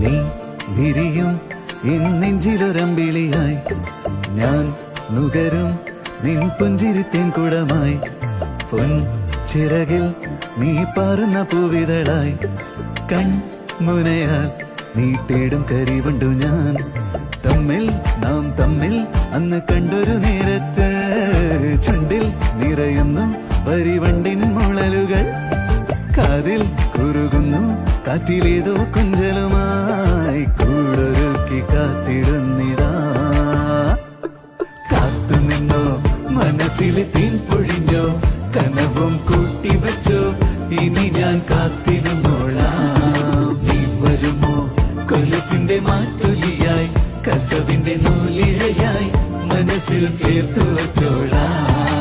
നീ വിരിയും നെഞ്ചിലൊരമ്പിളിയായി ഞാൻ നുകരും നിൻ പുഞ്ചിരിത്തേൻ കുടമായി പൊൻ ചിറകിൽ നീ പാറുന്ന പൂവിതളായി കൺമുനയാൽ നീ തേടും കരിവണ്ടു ഞാൻ നാം തമ്മിൽ അന്ന് കണ്ടൊരു നേരത്ത് ചുണ്ടിൽ നിറയുന്നു വരിവണ്ടിൻ മുളലുകൾ കാതിൽ കുറുകുന്നു കാറ്റിലേതോ കുഞ്ചലുമായി കൂടൊരുക്കി കാത്തിടുന്നിതാ കാത്തുനിന്നോ മനസ്സിലെ തീൻ പൊഴിഞ്ഞോ കനവും കൂട്ടിവെച്ചോ ഇനി ഞാൻ കാത്തിരുന്നോളാം നീ വരുമോ കൊലുസിന്റെ മാറ്റൊലിയായി കസവിന്റെ നൂലിഴയായി മനസ്സിൽ ചേർത്തു വച്ചോളാം